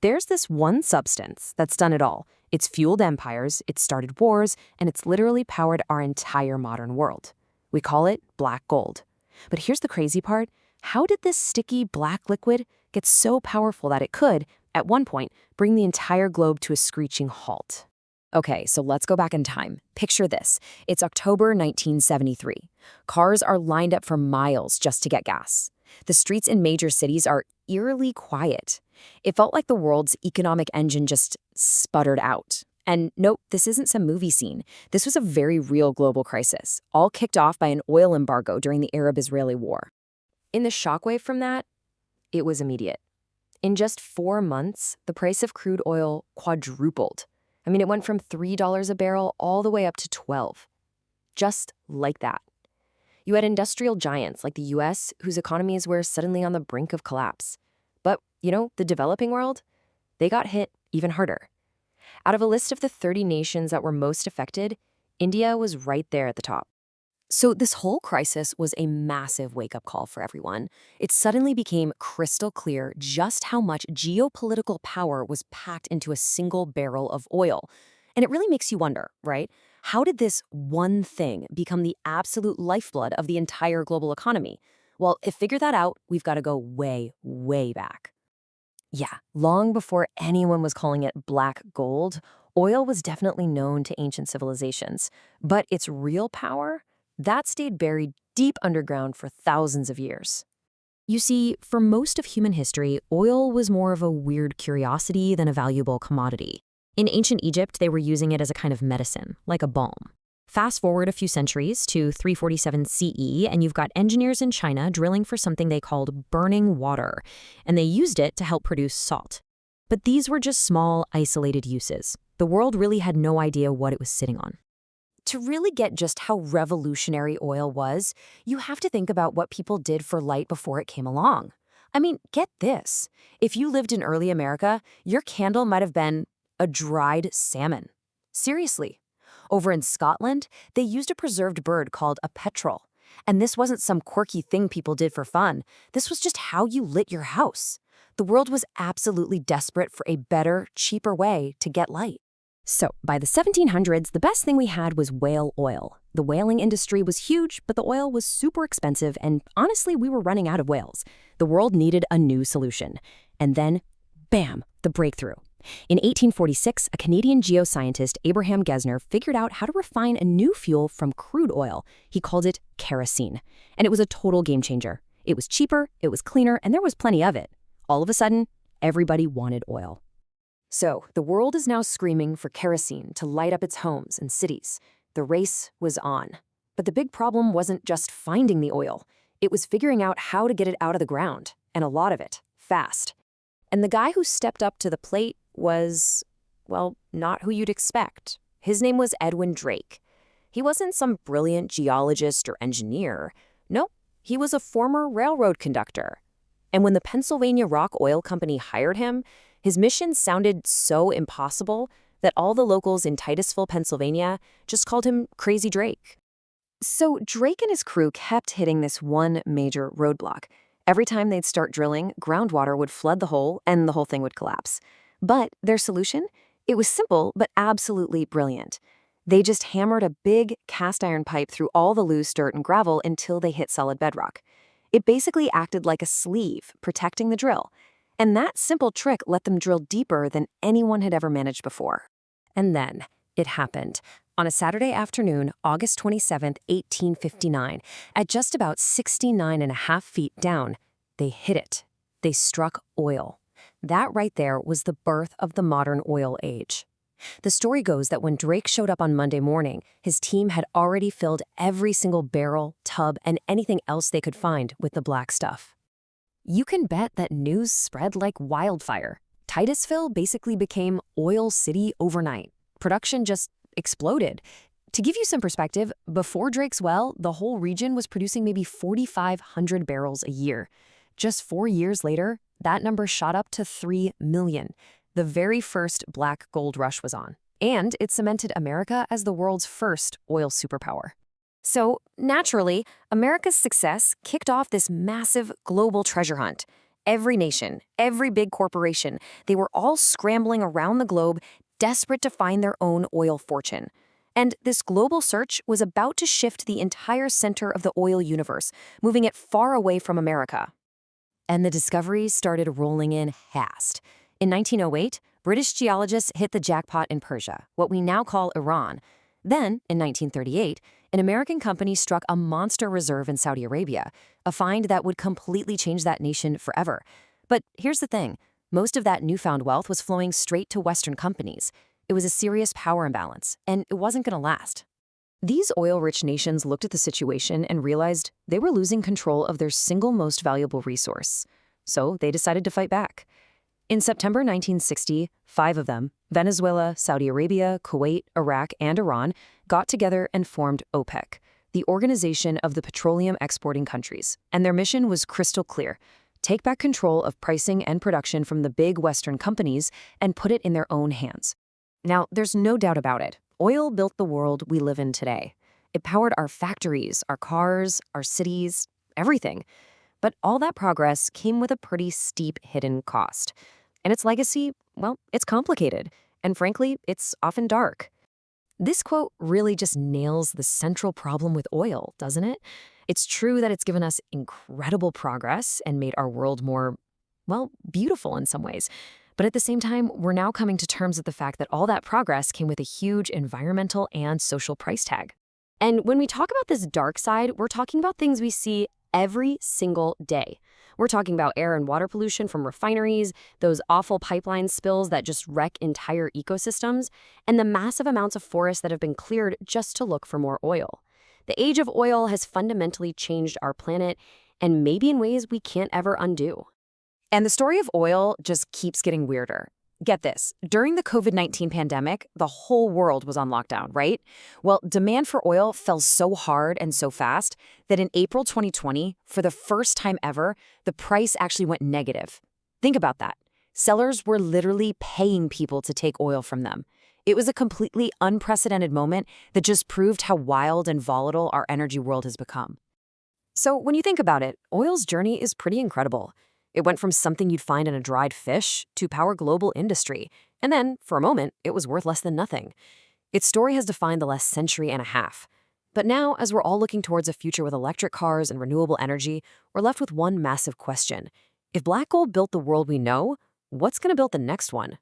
There's this one substance that's done it all. It's fueled empires, it's started wars, and it's literally powered our entire modern world. We call it black gold. But here's the crazy part. How did this sticky black liquid get so powerful that it could, at one point, bring the entire globe to a screeching halt? Okay, so let's go back in time. Picture this. It's October 1973. Cars are lined up for miles just to get gas. The streets in major cities are eerily quiet. It felt like the world's economic engine just sputtered out. And nope, this isn't some movie scene. This was a very real global crisis, all kicked off by an oil embargo during the Arab-Israeli War. In the shockwave from that, it was immediate. In just 4 months, the price of crude oil quadrupled. It went from $3 a barrel all the way up to $12. Just like that. You had industrial giants like the US, whose economies were suddenly on the brink of collapse. But, the developing world, they got hit even harder. Out of a list of the 30 nations that were most affected, India was right there at the top. So this whole crisis was a massive wake-up call for everyone. It suddenly became crystal clear just how much geopolitical power was packed into a single barrel of oil. And it really makes you wonder, right? How did this one thing become the absolute lifeblood of the entire global economy? Well, to figure that out, we've got to go way, way back. Yeah, long before anyone was calling it black gold, oil was definitely known to ancient civilizations. But its real power? That stayed buried deep underground for thousands of years. You see, for most of human history, oil was more of a weird curiosity than a valuable commodity. In ancient Egypt, they were using it as a kind of medicine, like a balm. Fast forward a few centuries to 347 CE, and you've got engineers in China drilling for something they called burning water, and they used it to help produce salt. But these were just small, isolated uses. The world really had no idea what it was sitting on. To really get just how revolutionary oil was, you have to think about what people did for light before it came along. Get this. If you lived in early America, your candle might have been a dried salmon. Seriously. Over in Scotland, they used a preserved bird called a petrel. And this wasn't some quirky thing people did for fun. This was just how you lit your house. The world was absolutely desperate for a better, cheaper way to get light. So, by the 1700s, the best thing we had was whale oil. The whaling industry was huge, but the oil was super expensive, and honestly, we were running out of whales. The world needed a new solution. And then, bam, the breakthrough. In 1846, a Canadian geoscientist, Abraham Gesner, figured out how to refine a new fuel from crude oil. He called it kerosene. And it was a total game changer. It was cheaper, it was cleaner, and there was plenty of it. All of a sudden, everybody wanted oil. So, the world is now screaming for kerosene to light up its homes and cities. The race was on. But the big problem wasn't just finding the oil. It was figuring out how to get it out of the ground, and a lot of it, fast. And the guy who stepped up to the plate was, well, not who you'd expect. His name was Edwin Drake. He wasn't some brilliant geologist or engineer. Nope, he was a former railroad conductor. And when the Pennsylvania Rock Oil Company hired him, his mission sounded so impossible that all the locals in Titusville, Pennsylvania, just called him Crazy Drake. So Drake and his crew kept hitting this one major roadblock. Every time they'd start drilling, groundwater would flood the hole and the whole thing would collapse. But their solution? It was simple, but absolutely brilliant. They just hammered a big cast iron pipe through all the loose dirt and gravel until they hit solid bedrock. It basically acted like a sleeve, protecting the drill. And that simple trick let them drill deeper than anyone had ever managed before. And then it happened. On a Saturday afternoon, August 27, 1859, at just about 69.5 feet down, they hit it. They struck oil. That right there was the birth of the modern oil age. The story goes that when Drake showed up on Monday morning, his team had already filled every single barrel, tub, and anything else they could find with the black stuff. You can bet that news spread like wildfire. Titusville basically became Oil City overnight. Production just exploded. To give you some perspective, before Drake's well, the whole region was producing maybe 4,500 barrels a year. Just 4 years later, that number shot up to 3 million. The very first black gold rush was on. And it cemented America as the world's first oil superpower. So, naturally, America's success kicked off this massive global treasure hunt. Every nation, every big corporation, they were all scrambling around the globe, desperate to find their own oil fortune. And this global search was about to shift the entire center of the oil universe, moving it far away from America. And the discoveries started rolling in fast. In 1908, British geologists hit the jackpot in Persia, what we now call Iran. Then, in 1938, an American company struck a monster reserve in Saudi Arabia, a find that would completely change that nation forever. But here's the thing. Most of that newfound wealth was flowing straight to Western companies. It was a serious power imbalance, and it wasn't going to last. These oil-rich nations looked at the situation and realized they were losing control of their single most valuable resource. So they decided to fight back. In September 1960, 5 of them, Venezuela, Saudi Arabia, Kuwait, Iraq, and Iran, got together and formed OPEC, the Organization of the Petroleum Exporting Countries. And their mission was crystal clear: take back control of pricing and production from the big Western companies and put it in their own hands. Now, there's no doubt about it. Oil built the world we live in today. It powered our factories, our cars, our cities, everything. But all that progress came with a pretty steep hidden cost. And its legacy, well, it's complicated. And frankly, it's often dark. This quote really just nails the central problem with oil, doesn't it? It's true that it's given us incredible progress and made our world more, well, beautiful in some ways. But at the same time, we're now coming to terms with the fact that all that progress came with a huge environmental and social price tag. And when we talk about this dark side, we're talking about things we see every single day. We're talking about air and water pollution from refineries, those awful pipeline spills that just wreck entire ecosystems, and the massive amounts of forests that have been cleared just to look for more oil. The age of oil has fundamentally changed our planet, and maybe in ways we can't ever undo. And the story of oil just keeps getting weirder. Get this, during the COVID-19 pandemic, the whole world was on lockdown, right? Well, demand for oil fell so hard and so fast that in April 2020, for the first time ever, the price actually went negative. Think about that. Sellers were literally paying people to take oil from them. It was a completely unprecedented moment that just proved how wild and volatile our energy world has become. So when you think about it, oil's journey is pretty incredible. It went from something you'd find in a dried fish to power global industry. And then, for a moment, it was worth less than nothing. Its story has defined the last century and a half. But now, as we're all looking towards a future with electric cars and renewable energy, we're left with one massive question. If black gold built the world we know, what's going to build the next one?